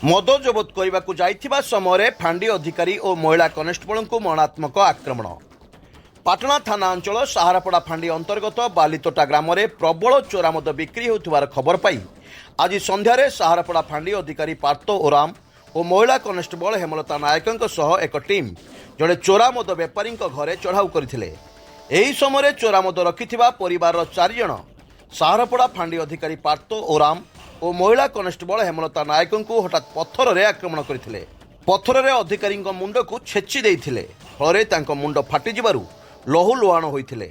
मद जबत करने समय फांडी अधिकारी और महिला कनेस्टेबल को मरणात्मक आक्रमण। पाटना थाना अंचल साहारपड़ा फांडी अंतर्गत बालितोटा ग्राम में प्रबल चोरा मद बिक्री होथिबार खबर पाई आज संध्यारे साहारपड़ा फांडी अधिकारी पार्थ ओराम और महिला कनेस्टेबल हेमलता नायकों सह एक टीम जड़े चोरा मद बेपारी घरे चढ़ाऊ करथिले। एही समय चोरा मद रखिथिबा परिवार 4 जण साहारपड़ा फांडी अधिकारी पार्थ ओराम और महिला कनेस्टेबल हेमलता नायकों को हठात पत्थर रे आक्रमण करथिले। पत्थर रे अधिकारी मुंड को छेची देइथिले, फଳରେ तांको मुंड फाटी जिबारु लहू लुहाण होइथिले।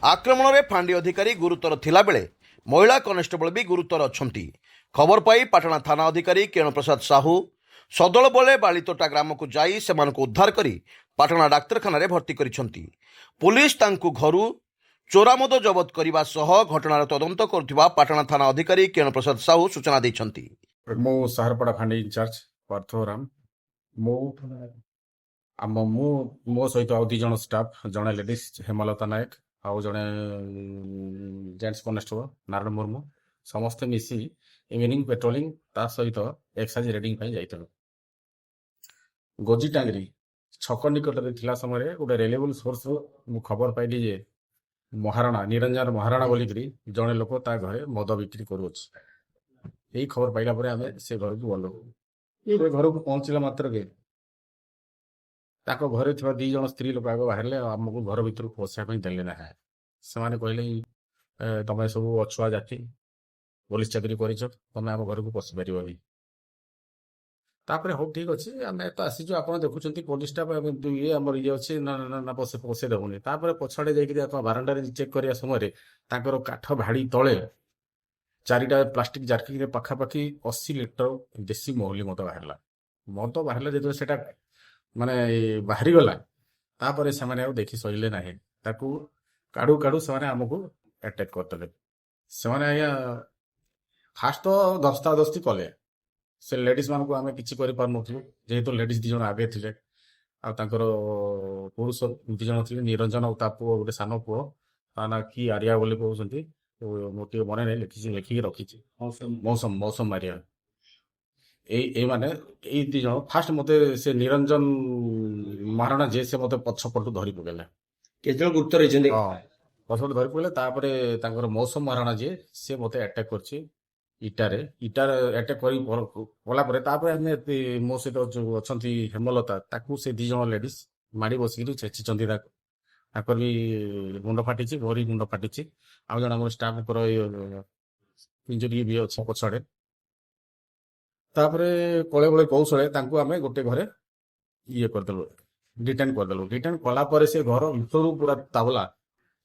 आक्रमण रे फांडी अधिकारी गुरुतर थिला बेले महिला कनेस्टेबल भी गुरुतर अछंती। खबर पाई पाटना थाना अधिकारी केणु प्रसाद साहू सदल बले बालितोटा ग्राम को जाई सेमानकु उद्धार करी पाटना डाक्तरखाना रे भर्ती करिसंती। पुलिस तांकु घरु चोरा मद जबत करने सह घटनार तदंत करुवा पाटना थाना अधिकारी केणु प्रसाद साहू सूचना देइछंती। मो साहारपड़ा फांडी इंचार्ज पार्थोराम मो मो सहित आउ 2 जण स्टाफ, जड़े लेडीज हेमलता नायक आउ जड़े जेंट्स कनेस्टेबल नारायण मुर्मू समस्ते मिसी इवनिंग पेट्रोलिंग ता सहित एक्साइज रेडिंग पाई जाइतलु। गोजी टांगरी छक निकट थिला समय गोटे रेलेबल सोर्स मु खबर पाइली जे महाराणा निरंजन महाराणा बोलिकी जड़े लोक ता घरे मद बिक्री करुच। यही खबर पाइला परे आमे से घर को गलु। ये घर को पहुंचला मात्र के ताको घरे थिबा 2 जण स्त्री लोक आगे बाहरले हमको घर भीतर पशिया पे देले ना। से कहले तमे सब अछुआ जाति पुलिस चाकरी करिछ, तमे हम घर को पशि परिबनी। तापर हो ठीक अच्छे आम तो आसीचु, आप देखुं पुलिस स्टाफ ये आमर ये अच्छे ना ना ना पशे देवनी। तापर पछाड़े जाकर बारंडार चेक करने समय काठ भाड़ी तले 4टा प्लास्टिक जार्किन पाखापाखि 80 लिटर देसी महुली मद बाहर जो सेटा माने बाहरी गला तापर से देखी सहिले ना काड़ू काड़ू से आमको अटैक करते। से आज्ञा फास्ट तो दस्ता दस्ती कले से लेडीज मान को आम कि जेहेतु लेडीज 2 जण आगे थे आर पुरुष 2 जण थे निरंजन और पुओ गोटे सान पुओ ता ना कि आर्या बोली कहते मोटे मन नहीं लिखिकी रखी मौसम मौसम आर्या ये माने 2 जण फास्ट मते से निरंजन महाराणा जे से मते पछपटू धरी पकेला केजन गुरुतर रहिछन्ते पछपटू धरी पकेले। तापर मौसम महाराणा जे से मते अटैक करछि इटार अटैक कर मो सहित जो अच्छा हेमलता ताकू से 2 जण लेडीज माड़ी बसिक छेचिंट भी मुंड फाटी घरी मुंड फाटी आउ जन आम स्टाफ इंजुरी भी अच्छे पछाड़े। कले बड़े कौशले आम गोटे घरे ये करदेलु डिटेन करदेलु। डिटेन कलापर से घर भर पूरा तावला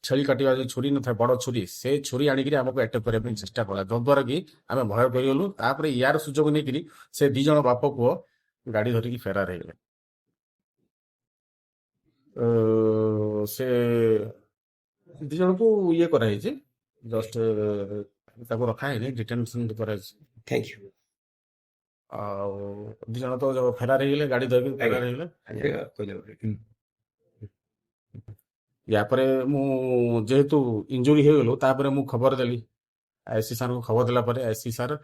छेली काटा जो छुरी न था बड़ छुरी से छुरी आनिक आमको अटैक करने चेष्टा कला जद्वारा कि आम भय करगलु। तापर यार सुजोग नहीं से 2 जण बाप पुओ गाड़ी धरिकी फेरार हो से 2 जण को ये कराई जस्ट रखा है डिटेंशन कर। Thank you. 2 जण तो फेरार हो गाड़ी धरिकी फेरार हो। यापर जेहेतु इंजुरी हो गलु तापर मु खबर देली आईसी सार को खबर देला परे आईसी सार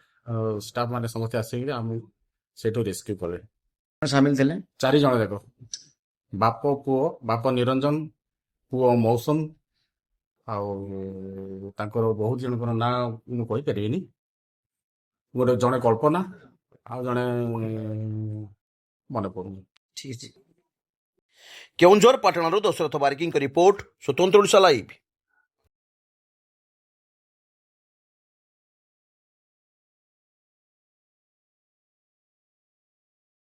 स्टाफ माने समस्त आसिक आम सेठू रेस्क्यू कले। शामिल थे 4 जण देखो बाप पुओ, बाप निरंजन पुओ मौसम आउ बहुत जनकर ना कही पारे गोटे जड़े कल्पना आ जड़े मन पड़ू। केउंझर पाटणारू दशरथ बारिकी रिपोर्ट स्वतंत्र ओडिशा लाइव।